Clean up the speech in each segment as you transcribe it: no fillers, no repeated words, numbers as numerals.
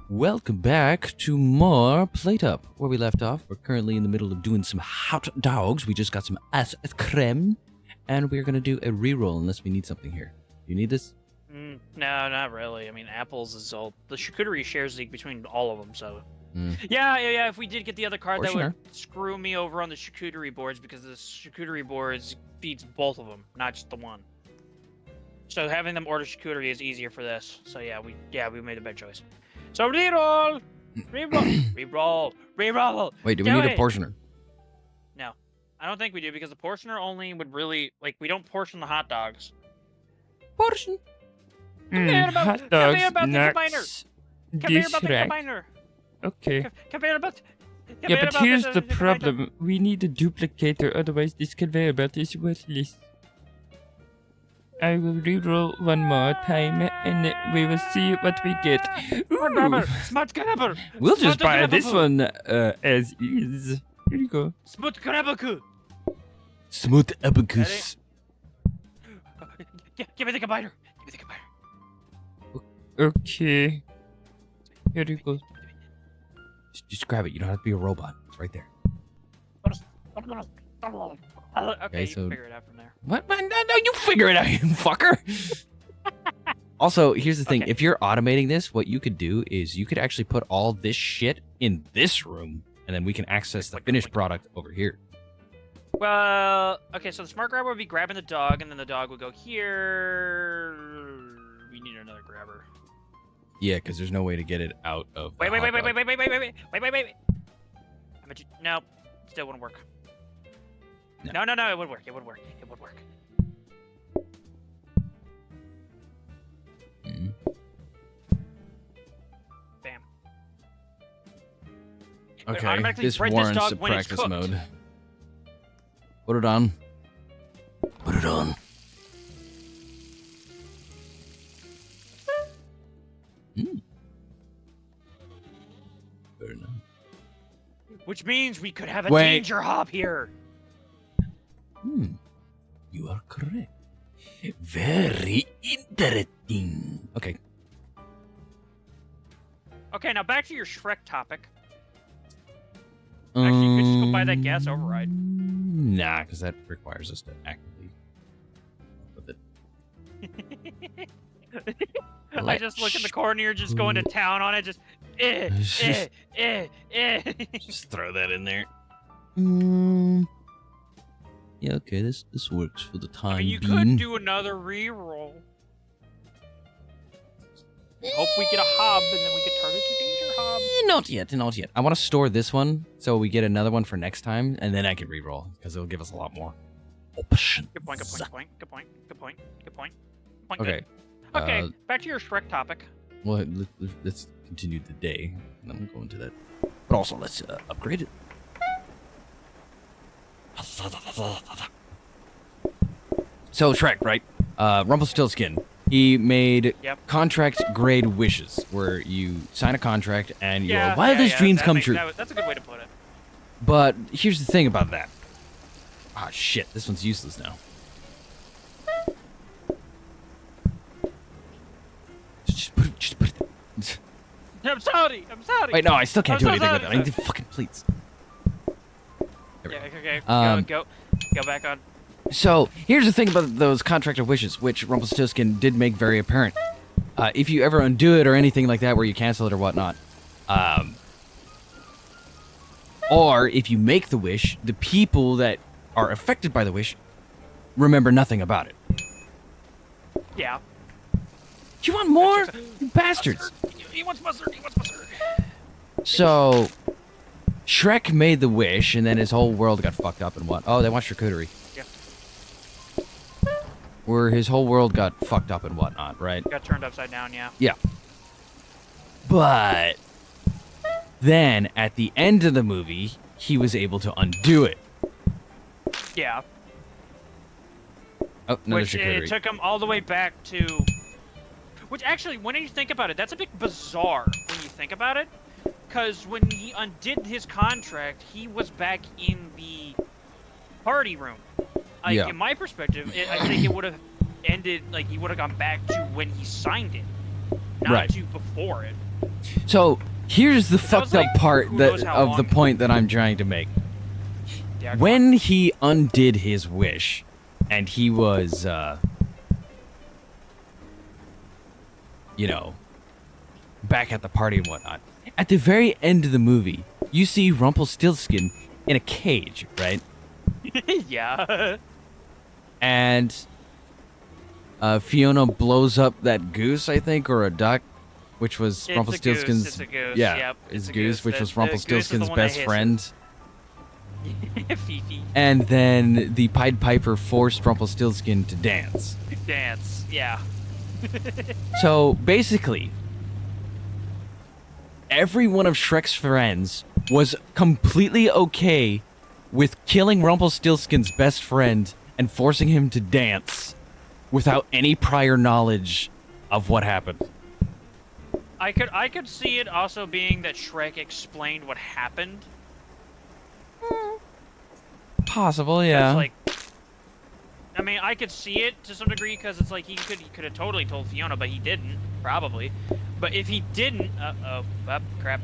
Welcome back to more Plateup. Where we left off, we're currently in the middle of doing some hot dogs. We just got some ice creme, and we're gonna do a reroll unless we need something here. You need this? No, not really. I mean, apples is all the charcuterie shares between all of them. So, yeah. If we did get the other card, that would screw me over on the charcuterie boards because the charcuterie boards feeds both of them, not just the one. So having them order charcuterie is easier for this. So yeah, we made a bad choice. So reroll, reroll. Wait, do we need a portioner? No, I don't think we do because the portioner only would really we don't portion the hot dogs. Portion. Hot dogs, nuts, combiner. Okay. Conveyor belt. Yeah, but here's the problem. We need a duplicator, otherwise this conveyor belt is worthless. I will reroll one more time, and we will see what we get. Smart grabber. We'll just buy this one as is. Here you go. Smooth grabber. Smooth abacus. Give me the combiner. Okay. Here you go. Just grab it. You don't have to be a robot. It's right there. Okay, so figure it out from there. What? No, you figure it out, you fucker. Also, here's the thing. Okay. If you're automating this, what you could do is you could actually put all this shit in this room, and then we can access the finished product over here. Well, okay, so the smart grabber would be grabbing the dog, and then the dog would go here. We need another grabber. Yeah, because there's no way to get it out of. Wait. I bet you. No, still wouldn't work. No, it would work. It would work. Bam. Okay, this warrants a practice mode. Put it on. Put it on. Fair enough. Which means we could have a danger hop here. You are correct. Very interesting. Okay. Okay, now back to your Shrek topic. Actually, you could just go buy that gas override. Nah, because that requires us to actively with it. I just look in the corner, you're just going to town on it, just Just throw that in there. Yeah, okay, this works for the time being. You could do another reroll. Hope we get a hob, and then we could turn it to danger hob. Not yet. I want to store this one so we get another one for next time, and then I can reroll because it'll give us a lot more options. Good point. Okay. Okay, back to your Shrek topic. Well, let's continue the day, and then we'll go into that. But also, let's upgrade it. So Shrek, right? Rumpelstiltskin. He made contract grade wishes, where you sign a contract and your wildest dreams come true. That's a good way to put it. But here's the thing about that. Ah, shit, this one's useless now. Just put it. I'm sorry. Wait, no, I still can't do anything with it. I need the fucking plates. Okay. Go back on. So, here's the thing about those contracted wishes, which Rumpelstiltskin did make very apparent. If you ever undo it or anything like that where you cancel it or whatnot, or if you make the wish, the people that are affected by the wish remember nothing about it. Yeah. Do you want more? You bastards. He wants mustard. So, Shrek made the wish, and then his whole world got fucked up and what? Oh, they want charcuterie. Yeah. Where his whole world got fucked up and whatnot, right? Got turned upside down, yeah. Yeah. But then, at the end of the movie, he was able to undo it. Yeah. Oh, another Which charcuterie. It took him all the way back to... Which actually, when you think about it, that's a bit bizarre when you think about it. Because when he undid his contract, he was back in the party room. In my perspective, I think it would have ended, like, he would have gone back to when he signed it, not Right. to before it. So here's the That fucked was, like, up part who knows how of the long. point that I'm trying to make. Yeah, When he undid his wish, and he was, you know, back at the party and whatnot, at the very end of the movie, you see Rumpelstiltskin in a cage, right? yeah. And Fiona blows up that goose, I think, or a duck, which was It's Rumpelstiltskin's. It's a goose. Yeah, Yep, his it's a goose, which The- was the goose is the Rumpelstiltskin's one that best hisses. friend. Fifi. And then the Pied Piper forced Rumpelstiltskin to dance. Dance. Yeah. So basically, every one of Shrek's friends was completely okay with killing Rumpelstiltskin's best friend and forcing him to dance without any prior knowledge of what happened. I could see it also being that Shrek explained what happened. Possible, yeah. It's like, I mean, I could see it to some degree because it's like he could have totally told Fiona, but he didn't, probably. But if he didn't, crap.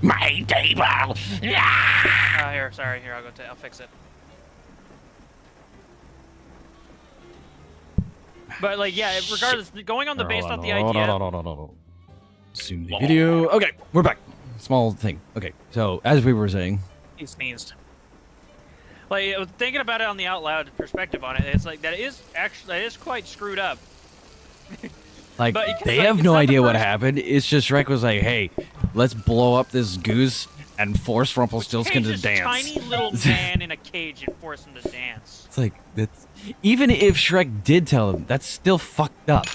My table. Here, sorry, here I'll fix it. But like, yeah, regardless, going on the based off the idea. Zoom the video. Okay, we're back. Small thing. Okay, so as we were saying, He sneezed. Like, thinking about it on the out loud perspective on it, it's like that is quite screwed up. like, But they like, have it's no not the idea what first- happened. It's just Shrek was like, hey, let's blow up this goose and force Rumpelstiltskin to This dance. tiny little man in a cage and force him to dance. It's like, that's... Even if Shrek did tell him, that's still fucked up.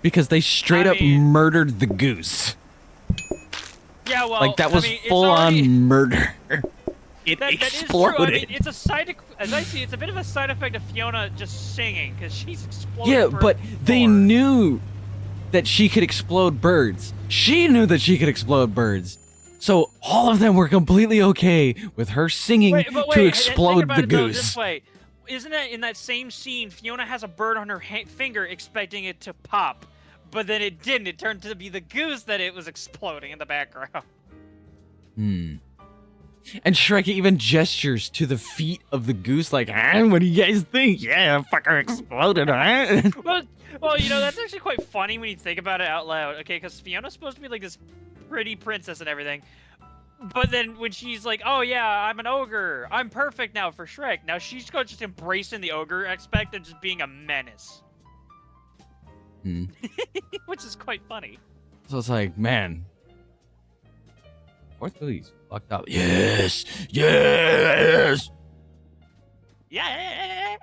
Because they straight up mean- murdered the goose. Yeah, well, Like, that was I mean, it's full-on already- murder. It That is exploded. true. I mean, it's a side, as I see, it's a bit of a side effect of Fiona just singing because she's exploding. Yeah, birds but they before. knew that she could explode birds. She knew that she could explode birds. So all of them were completely okay with her singing Wait, to think explode about the it, though, goose. this way. Isn't that in that same scene, Fiona has a bird on her finger expecting it to pop, but then it didn't. It turned to be the goose that it was exploding in the background. Hmm. And Shrek even gestures to the feet of the goose like, what do you guys think? Yeah, fucker exploded, huh? Well, you know, that's actually quite funny when you think about it out loud. Okay, because Fiona's supposed to be like this pretty princess and everything. But then when she's like, oh yeah, I'm an ogre. I'm perfect now for Shrek. Now she's going just embracing the ogre aspect and just being a menace. Hmm. Which is quite funny. So it's like, man. Fourth movie's fucked up. Yes! Yes! Yeah.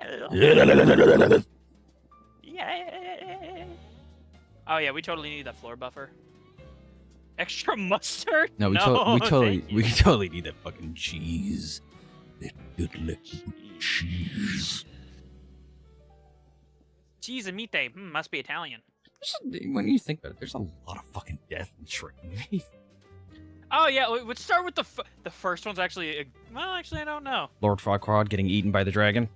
Oh yeah, we totally need that floor buffer. Extra mustard? No, we thank you. totally need that fucking cheese. That good looking cheese. Cheese and meat, must be Italian. When you think about it, there's a lot of fucking death in Shrek movies. Oh yeah, let's start with the first one's actually. Well, actually, I don't know. Lord Farquaad getting eaten by the dragon.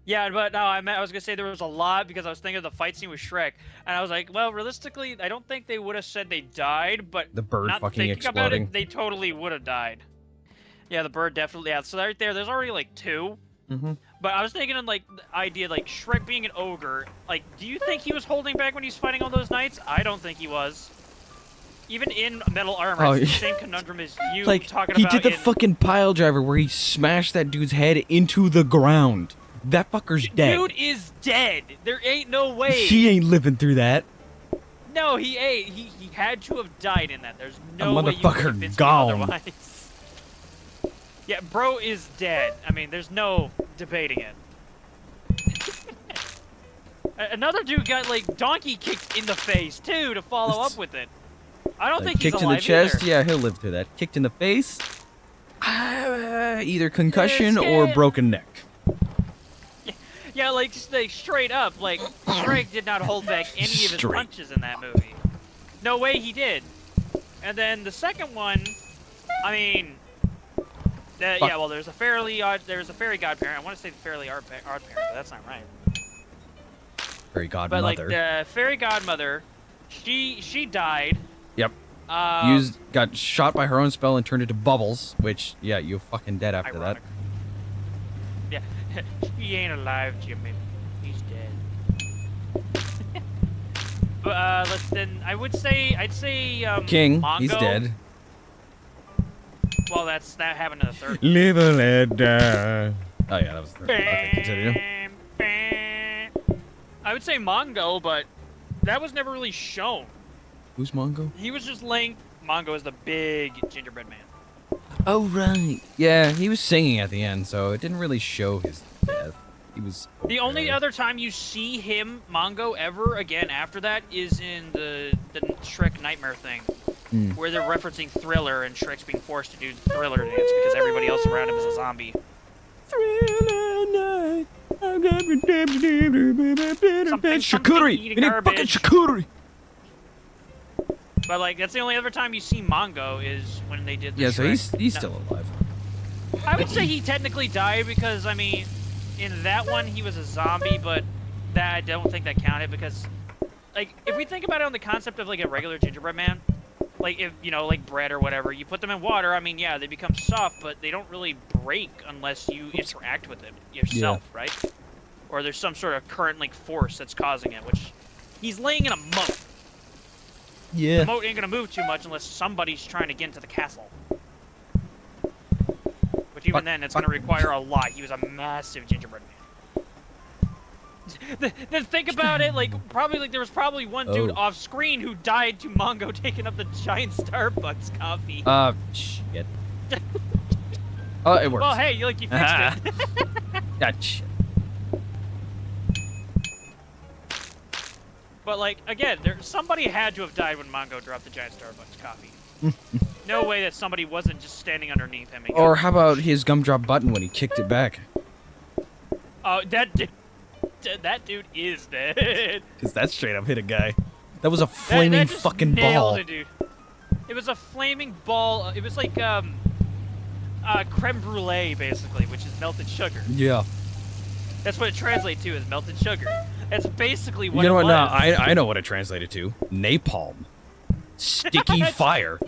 Yeah, but no, I was gonna say there was a lot because I was thinking of the fight scene with Shrek, and I was like, well, realistically, I don't think they would have said they died, but The bird not fucking thinking about exploding. it, they totally would have died. Yeah, the bird definitely. Yeah, so right there's already like two. Mm-hmm. But I was thinking of like the idea like Shrek being an ogre. Like, do you think he was holding back when he was fighting all those knights? I don't think he was. Even in metal armor, Oh, it's the yeah. same conundrum as you Like, talking he about. did the in- fucking pile driver where he smashed that dude's head into the ground. That fucker's dead. Dude is dead. There ain't no way. He ain't living through that. No, he ate. He had to have died in that. There's no way you motherfucker can convince me gone. otherwise. Yeah, bro is dead. I mean, there's no debating it. Another dude got like donkey kicked in the face too to follow up with it. I don't think he's kicked in alive the chest, either. yeah, he'll live through that. Kicked in the face, either concussion or Scared. broken neck. Yeah, like straight up, like Shrek did not hold back any of his Straight. punches in that movie. No way he did. And then the second one, I mean, Yeah, well, there's a fairy godparent. I want to say the fairly odd parent, but that's not right. Fairy godmother. But like the fairy godmother, she died. Yep. Got shot by her own spell and turned into bubbles. Which, yeah, you're fucking dead after ironic. that. Yeah, he ain't alive, Jimmy. He's dead. But I'd say King, Mongo. he's dead. Well, that happened in the third. Live and let die. Oh yeah, that was the third. Okay, continue. I would say Mongo, but that was never really shown. Who's Mongo? He was just laying. Mongo is the big gingerbread man. Oh right. Yeah, he was singing at the end, so it didn't really show his death. He was okay. The only other time you see him, Mongo, ever again after that is in the Shrek Nightmare thing, where they're referencing Thriller and Shrek's being forced to do the Thriller dance because everybody else around him is a zombie. Thriller night. Charcuterie. We need fucking charcuterie. But like that's the only other time you see Mongo is when they did. The yeah, Shrek. so he's still alive. I would say he technically died because I mean, in that one he was a zombie, but that I don't think that counted because, like, if we think about it on the concept of like a regular gingerbread man, like if like bread or whatever, you put them in water. I mean, yeah, they become soft, but they don't really break unless you interact with it yourself, right? Or there's some sort of current like force that's causing it, which he's laying in a moat. Yeah. The moat ain't gonna move too much unless somebody's trying to get into the castle. Which even then, it's gonna require a lot. He was a massive gingerbread man. Then think about it, like there was probably one dude off screen who died to Mongo taking up the giant Starbucks coffee. Shit. Oh, it works. Well, hey, you fixed it. Shit. But like again, somebody had to have died when Mongo dropped the giant Starbucks coffee. No way that somebody wasn't just standing underneath him. Or how about his gumdrop button when he kicked it back? Oh, that dude is dead. Because that straight up hit a guy. That was a flaming that just fucking nailed ball. It, dude. It was a flaming ball. It was like creme brulee, basically, which is melted sugar. Yeah. That's what it translates to, is melted sugar. That's basically what you know it what? was. No, I know what it translated to. Napalm. Sticky fire.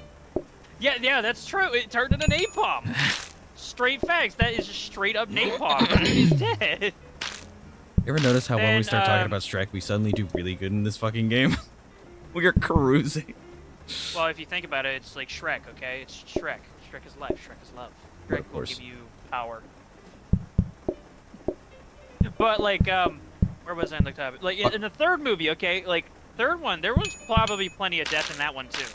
Yeah, that's true. It turned into napalm. Straight facts. That is just straight up napalm. That dude is dead. You ever notice how when we start talking about Shrek, we suddenly do really good in this fucking game? We are cruising. Well, if you think about it, it's like Shrek, okay? It's Shrek. Shrek is life. Shrek is love. Shrek will give you power. But like, where was I in the topic? Like in the third movie, okay? Like third one, there was probably plenty of death in that one too.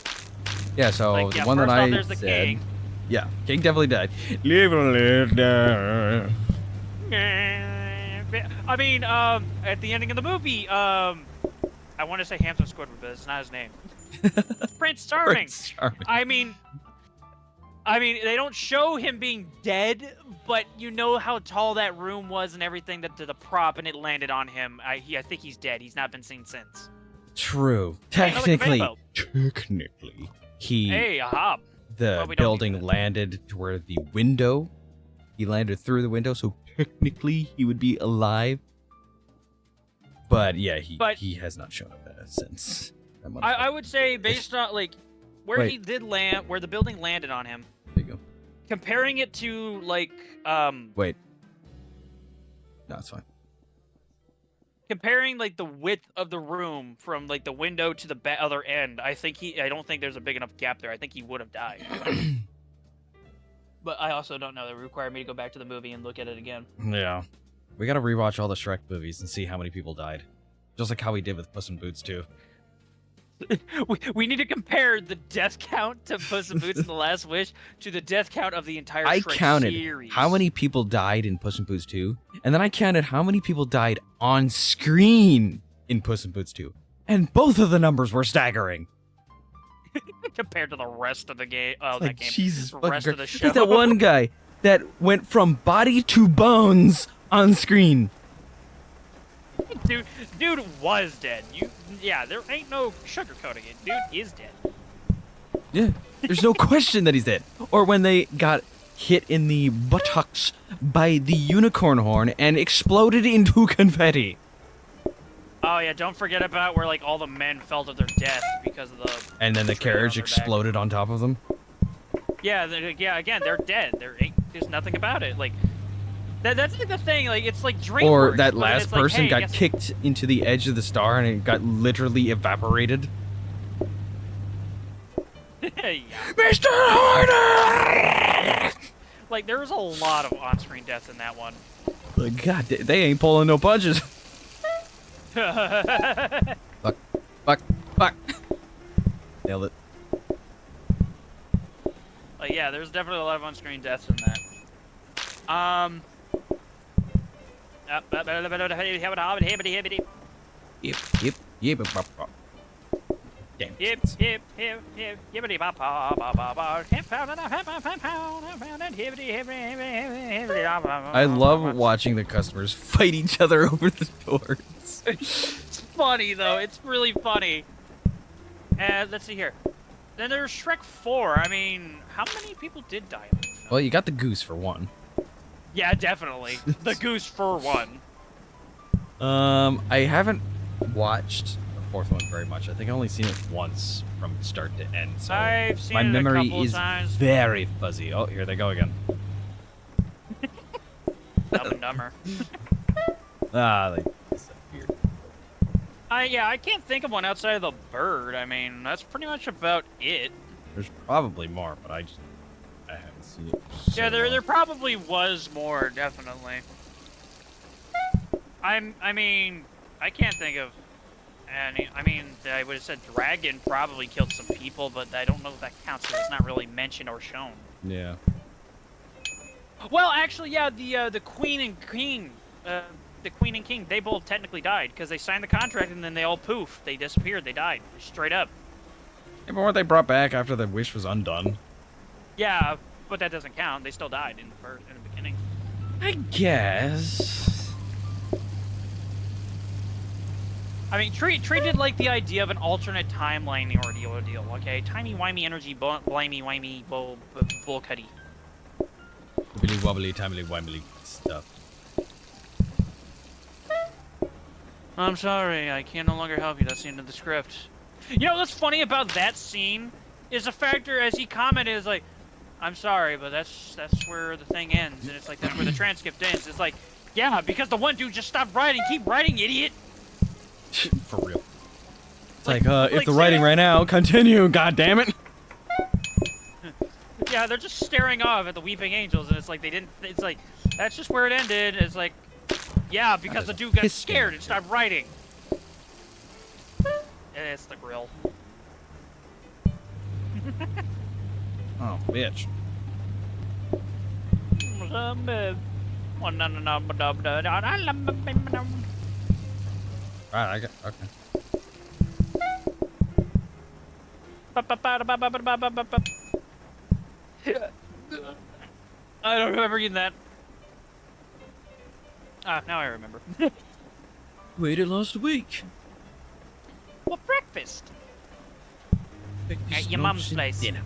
Yeah, so like, the one that off, I there's the said, King. Yeah, King definitely died. Live and let die. I mean, at the ending of the movie, I want to say Hampton Squidward, but it's not his name. Prince Charming. Prince Charming. I mean, they don't show him being dead, but you know how tall that room was and everything that to the prop, and it landed on him. I think he's dead. He's not been seen since. True. Technically, Hey, a hob. The building landed to where the window. He landed through the window, so technically he would be alive. But yeah, he has not shown up since. I would say based on like where he did land, where the building landed on him. There you go. Comparing it to like Wait. No, it's fine. Comparing like the width of the room from like the window to the other end, I don't think there's a big enough gap there. I think he would have died. But I also don't know. That would require me to go back to the movie and look at it again. Yeah. We gotta rewatch all the Shrek movies and see how many people died. Just like how we did with Puss in Boots, too. we need to compare the death count to Puss in Boots and The Last Wish to the death count of the entire Shrek counted series. How many people died in Puss in Boots 2, and then I counted how many people died on screen in Puss in Boots 2. And both of the numbers were staggering. Compared to the rest of the game. Oh, like, that game. Jesus the fucking rest of the show. There's that one guy that went from body to bones on screen. Dude was dead. There ain't no sugarcoating it. Dude is dead. Yeah, there's no question that he's dead. Or when they got hit in the buttocks by the unicorn horn and exploded into confetti. Oh yeah, don't forget about where like all the men fell to their death because of the. And then the carriage exploded on top of them. Yeah, yeah. Again, they're dead. There's nothing about it. Like that's like the thing. Like it's like DreamWorks. Or that last like, person hey, got kicked into the edge of the star and it got literally evaporated. Yeah. Mr. Horner! Like there was a lot of on-screen deaths in that one. Like, God, they ain't pulling no punches. Fuck. Nailed it. Yeah, there's definitely a lot of on-screen deaths in that. Yep. Damn. I love watching the customers fight each other over the doors. It's funny though. It's really funny. And let's see here. Then there's Shrek 4. I mean, how many people did die in that film? Well, you got the goose for one. Yeah, definitely. The goose for one. I haven't watched the fourth one very much. I think I've only seen it once from start to end. So I've seen my it memory a couple is times. very fuzzy. Oh, here they go again. Dumb and Dumber. That's weird. I can't think of one outside of the bird. I mean, that's pretty much about it. There's probably more, but I haven't seen it. So Yeah, there long. probably was more, definitely. I mean, I can't think of any. I mean, I would have said dragon probably killed some people, but I don't know if that counts because it's not really mentioned or shown. Yeah. Well, actually, yeah, the queen and king, the queen and king, they both technically died because they signed the contract and then they all poof, they disappeared, they died straight up. Yeah, but weren't they brought back after the wish was undone? Yeah, but that doesn't count. They still died in the beginning. I guess. I mean, treated like the idea of an alternate timeline ordeal, okay? Timey-wimey energy, blimey-wimey, bull-cuddy. Wibbly wobbly, timely wimely stuff. I'm sorry, I can no longer help you. That's the end of the script. You know what's funny about that scene is the factor, as he commented, is like, I'm sorry, but that's where the thing ends, and it's like that's where the transcript ends. It's like, yeah, because the one dude just stopped writing. Keep writing, idiot. For real. It's like if the writing right now, continue, god damn it. Yeah, they're just staring off at the weeping angels, and it's like they didn't. It's like that's just where it ended. It's like, yeah, because the dude got scared and stopped writing. It's the grill. Oh, bitch. Alright, I got okay. I don't remember reading that. Ah, now I remember. Waited last week. Well, breakfast. At your mum's place. Dinner.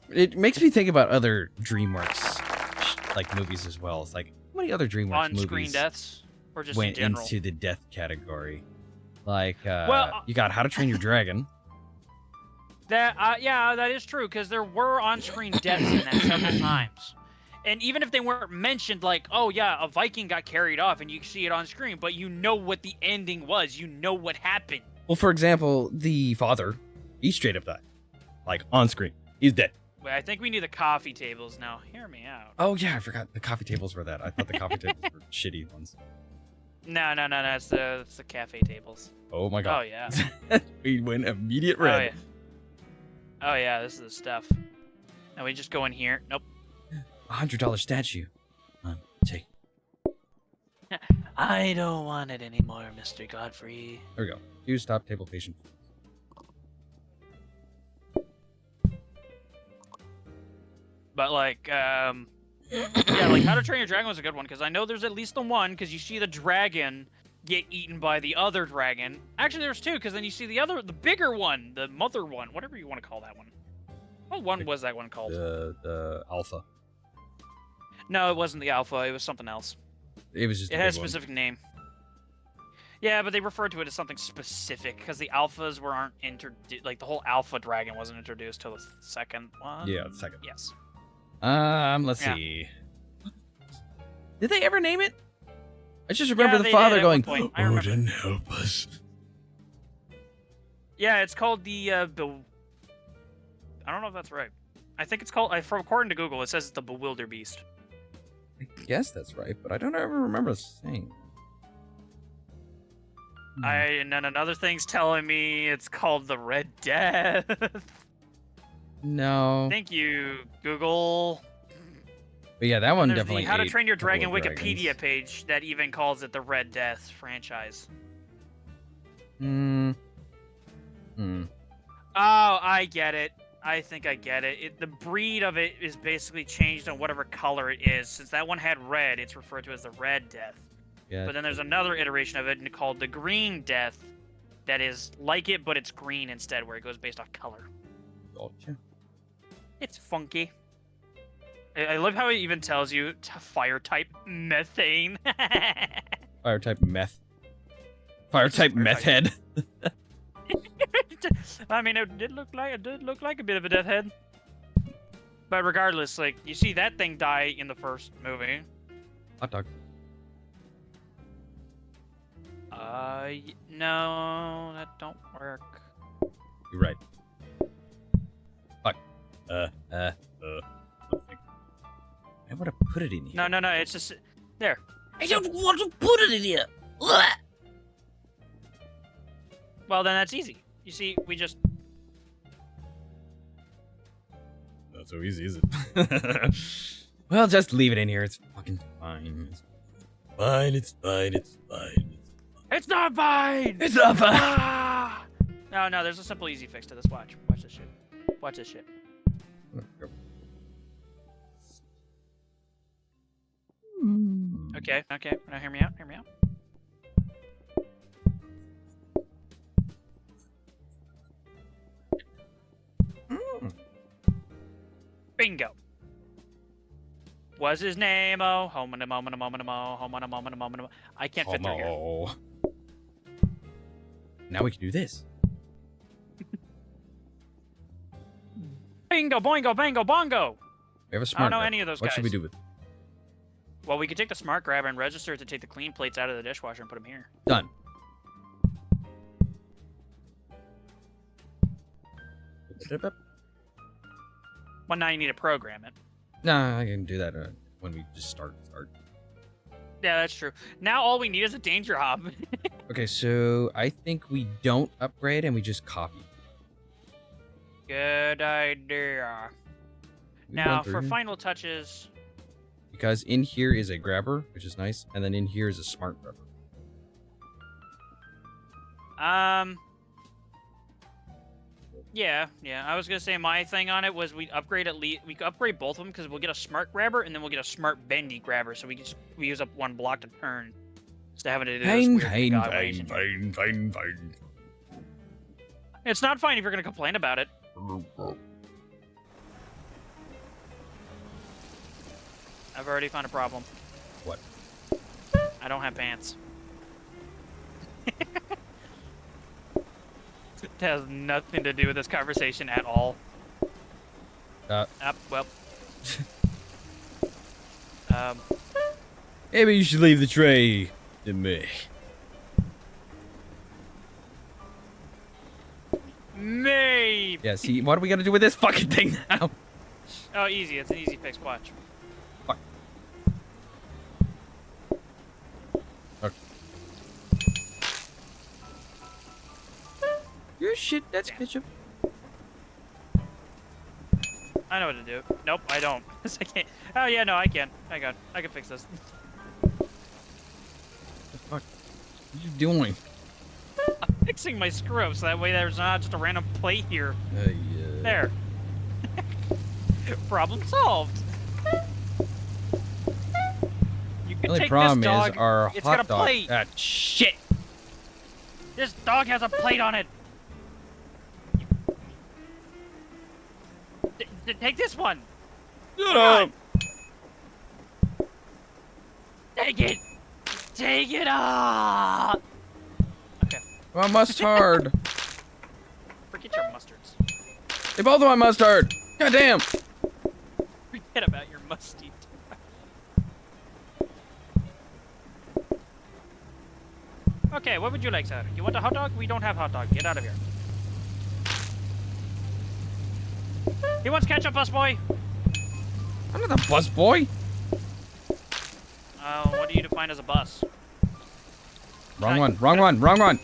It makes me think about other DreamWorks like movies as well. It's like how many other DreamWorks On-screen movies deaths, or just went in general? into the death category? Like, well, you got How to Train Your Dragon. That yeah, that is true because there were on-screen deaths in that several times. And even if they weren't mentioned, like, oh yeah, a Viking got carried off, and you see it on screen, but you know what the ending was. You know what happened. Well, for example, the father, he straight up died, like on screen. He's dead. Wait, I think we need the coffee tables now. Hear me out. Oh yeah, I forgot the coffee tables were that. I thought the coffee tables were shitty ones. No, it's the cafe tables. Oh my god. Oh yeah. We went immediate red. Oh yeah, this is the stuff. And we just go in here. Nope. $100 statue. Take. I don't want it anymore, Mr. Godfrey. There we go. Use stop table patient. But like, yeah, like How to Train Your Dragon was a good one because I know there's at least the one because you see the dragon get eaten by the other dragon. Actually, there's two because then you see the bigger one, the mother one, whatever you want to call that one. What one was that one called? The alpha. No, it wasn't the alpha. It was something else. It was just. It a had a big one. specific name. Yeah, but they referred to it as something specific because the alphas aren't introduced. Like the whole alpha dragon wasn't introduced till the second one. Yeah, the second. Yes. Let's see. Did they ever name it? I just remember the they father did at going, one point. I remember. Odin, help us. Yeah, it's called the. I don't know if that's right. I think it's called. According to Google, it says it's the Bewilder Beast. I guess that's right, but I don't ever remember saying. And then another thing's telling me it's called the Red Death. No. Thank you, Google. But yeah, that one There's definitely. the How to ate Train Your a couple Dragon of Wikipedia dragons. page that even calls it the Red Death franchise. Hmm. Oh, I get it. I think I get it. The breed of it is basically changed on whatever color it is. Since that one had red, it's referred to as the Red Death. Yeah. But then there's another iteration of it called the Green Death that is like it, but it's green instead, where it goes based off color. Gotcha. It's funky. I love how it even tells you fire type methane. Fire type meth. Fire type meth head. I mean, it did look like a bit of a death head. But regardless, like you see that thing die in the first movie. Hotdog. No, that don't work. You're right. Fuck. Something. I want to put it in here. No, it's just there. I don't want to put it in here. Ugh. Well, then that's easy. You see, we just Not so easy, is it? Well, just leave it in here. It's fucking fine. It's fine. It's fine. It's fine. It's not fine. It's not fine. Ah! No, there's a simple, easy fix to this. Watch this shit. Watch this shit. Okay. Now hear me out. Bingo. Was his name? Oh, I can't fit through here. Now we can do this. Bingo, boingo, bango, bongo. We have a I smart. don't know grab. any of those What guys. should we do with? Well, we could take the smart grabber and register to take the clean plates out of the dishwasher and put them here. Done. Well, now you need to program it. Nah, I can do that when we just start. Yeah, that's true. Now all we need is a danger hob. Okay, so I think we don't upgrade and we just copy. Good idea. We've Now, gone for through. final touches, Because in here is a grabber, which is nice, and then in here is a smart grabber. yeah. I was gonna say my thing on it was we upgrade we could upgrade both of them because we'll get a smart grabber and then we'll get a smart bendy grabber, so we use up one block to turn instead of having to do this weird Fine. It's not fine if you're gonna complain about it. I've already found a problem. What? I don't have pants. It has nothing to do with this conversation at all. Well. Maybe you should leave the tray to me. Maybe. Yeah, see, what are we gonna do with this fucking thing now? Oh, easy. It's an easy fix. Watch. Fuck. Okay. Your shit, that's ketchup. I know what to do. Nope, I don't. I can't. Oh yeah, no, I can. Hang on. I can fix this. What the fuck? What are you doing? I'm fixing my screw up so that way there's not just a random plate here. Yeah. There. Problem solved. You The can only take problem this dog. is our It's got hot a dog. plate. Ah, shit. This dog has a plate on it. Take this one. Shut up. Take it. Take it up. Okay. My mustard. Forget your mustards. They both want mustard. God damn. Forget about your musty. Okay, what would you like, sir? You want a hot dog? We don't have hot dog. Get out of here. He wants ketchup, busboy. I'm not a bus boy. What do you define as a bus? Wrong one.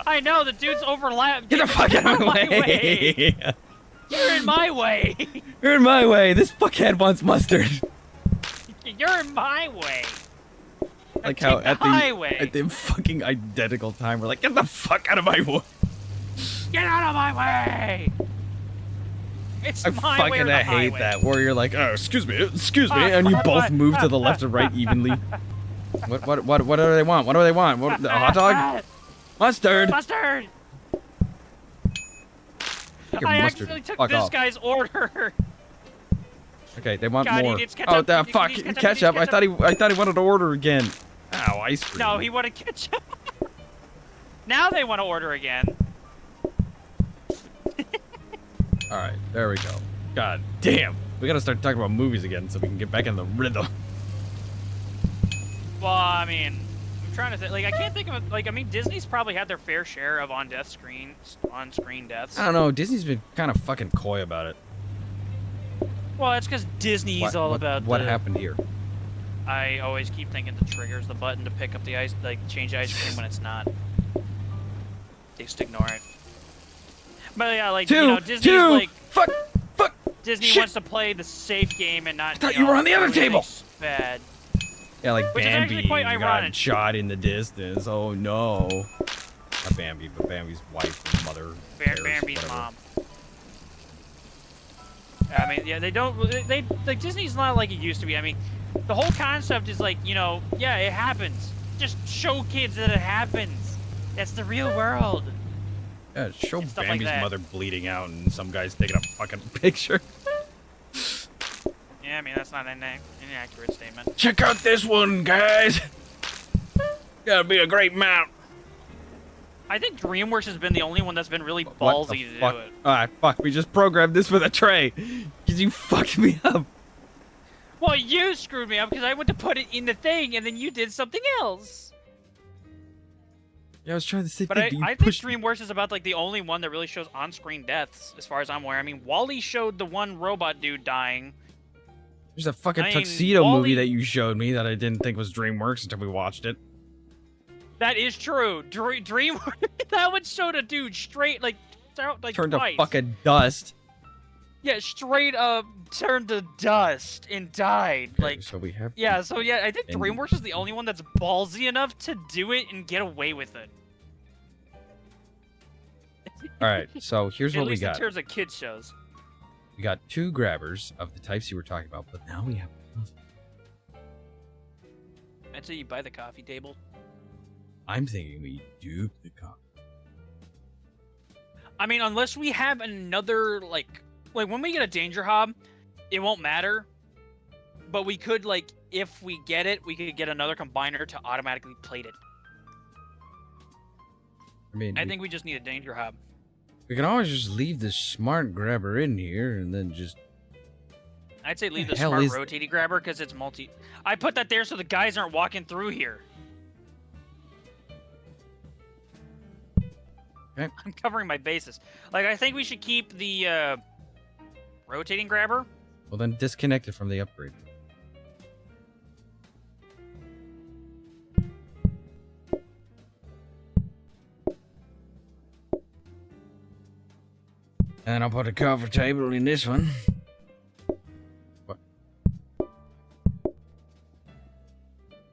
I know, the dude's overlapped. Get the fuck out of my way. You're in my way. You're in my way. This fuckhead wants mustard. You're in my way. Like how at the fucking identical time we're like, get the fuck out of my way. Get out of my way. It's I my way fucking or the hate highway. that where you're like, oh, excuse me, and you both move to the left and right evenly. What do they want? What do they want? What, a hot dog? Mustard. Mustard. Your I mustard. actually took Fuck this off. guy's order. Okay, they want God, he more. needs ketchup. Oh, that He fuck needs ketchup. ketchup. He I needs thought he wanted to order again. Ow, ice cream. No, he wanted ketchup. Now they want to order again. All right, there we go. God damn. We gotta start talking about movies again so we can get back in the rhythm. Well, I mean, I'm trying to think. Like, I can't think of it. Like, I mean, Disney's probably had their fair share of on-screen deaths. I don't know. Disney's been kind of fucking coy about it. Well, that's because Disney's all about. What happened here? I always keep thinking the trigger's the button to pick up the ice, like change the ice cream when it's not. Just ignore it. But yeah, like Disney's like fuck. Disney Shit. wants to play the safe game and not. I thought you were on the other everything's table. Bad. Yeah, like Which is Bambi actually quite got ironic. shot in the distance. Oh no. Not Bambi, but Bambi's wife and mother. Bambi's whatever. mom. I mean, yeah, they don't. They like Disney's not like it used to be. I mean, the whole concept is like, yeah, it happens. Just show kids that it happens. That's the real world. Yeah, show And stuff like Bambi's that. mother bleeding out and some guy's taking a fucking picture. Yeah, I mean, that's not an inaccurate statement. Check out this one, guys. Gotta be a great mount. I think DreamWorks has been the only one that's been really ballsy to do it. Alright, fuck. We just programmed this with a tray. Because you fucked me up. Well, you screwed me up because I went to put it in the thing and then you did something else. Yeah, I was trying to say, But I think DreamWorks is about like the only one that really shows on-screen deaths, as far as I'm aware. I mean, Wall-E showed the one robot dude dying. There's a fucking I mean, tuxedo Wall-E movie that you showed me that I didn't think was DreamWorks until we watched it. That is true. DreamWorks, that one showed a dude straight, like Turned twice. to fucking dust. Yeah, straight up turned to dust and died. Okay, Like, so we have. yeah, so yeah, I think And- DreamWorks is the only one that's ballsy enough to do it and get away with it. All right, so here's At what we least in got. terms of kids shows. We got 2 grabbers of the types you were talking about, but now we have. I'd say you buy the coffee table. I'm thinking we dupe the cop. I mean, unless we have another, like when we get a danger hob, it won't matter. But we could, like, if we get it, we could get another combiner to automatically plate it. I mean, I think we just need a danger hob. we can always just leave the smart grabber in here and then just. I'd say leave the hell smart is- rotating grabber because it's multi. I put that there so the guys aren't walking through here. Okay. I'm covering my bases. Like, I think we should keep the rotating grabber. Well, then disconnect it from the upgrade. And I'll put a cover table in this one. What?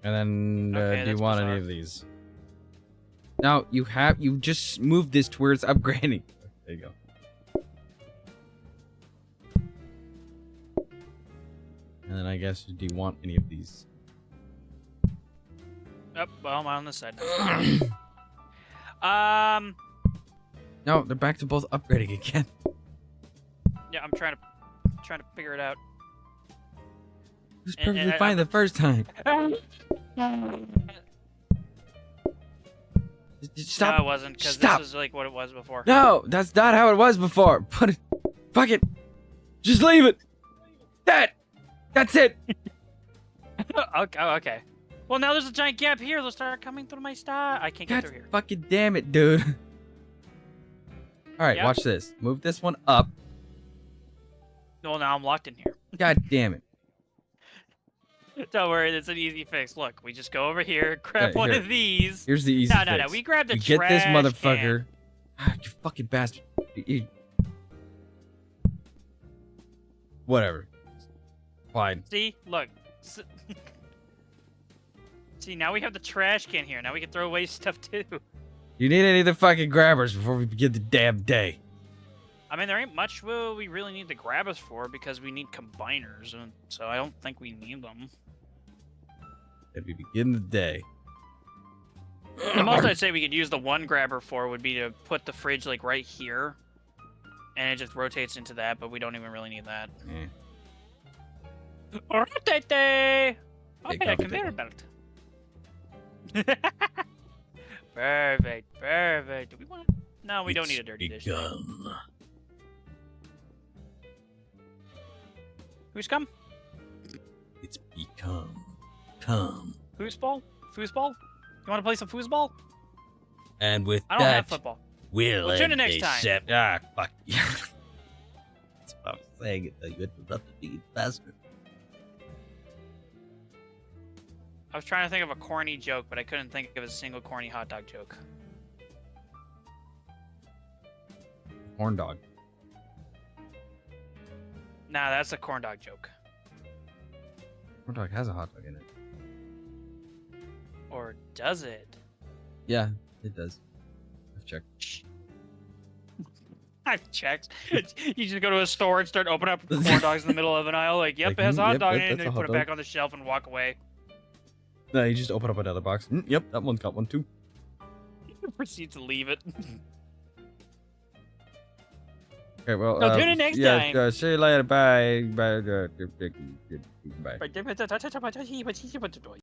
And then, Okay, do you that's want bizarre. any of these? Now, you just moved this to where it's upgrading. There you go. And then I guess, do you want any of these? Oh, well, I'm on this side. No, they're back to both upgrading again. Yeah, I'm trying to trying to figure it out. It was perfectly fine the first time. Stop. No, it wasn't, because this was like what it was before. No, that's not how it was before. Put it. Fuck it. Just leave it. That's it. Okay. Well, now there's a giant gap here. They'll start coming through my stuff. I can't get through here. Fucking damn it, dude. All right, Yep. watch this. Move this one up. Well, now I'm locked in here. God damn it. Don't worry, it's an easy fix. Look, we just go over here, grab one here. of these. Here's the easy fix. No. We grab the You trash get this motherfucker. can. Ah, you fucking bastard. Whatever. Fine. See? Look. See, now we have the trash can here. Now we can throw away stuff too. You need any of the fucking grabbers before we begin the damn day. I mean, there ain't much we really need to grab us for because we need combiners, and so I don't think we need them. And we begin the day. The most I'd say we could use the one grabber for would be to put the fridge like right here, and it just rotates into that, but we don't even really need that. Rotate! Okay, conveyor belt. Perfect. Do we want? No, we don't need a dirty dish. Who's come? It's become. Come. Foosball? Foosball? You want to play some foosball? And with I don't that, have football. we'll Tune in end next the time. set. Ah, fuck. That's what I'm saying. You interrupted me, bastard. I was trying to think of a corny joke, but I couldn't think of a single corny hot dog joke. Corn dog. Nah, that's a corn dog joke. Corn dog has a hot dog in it. Or does it? Yeah, it does. I've checked. Shh. I've checked. You just go to a store and start opening up corn dogs in the middle of an aisle, like, yep, Like, it has a hot yep, dog in it, that's and then a you hot put it dog. back on the shelf and walk away. No, you just open up another box. Yep, that one's got one too. Proceed to leave it. Okay, well, tune in next yeah, time. See you later. Bye. Bye. Bye.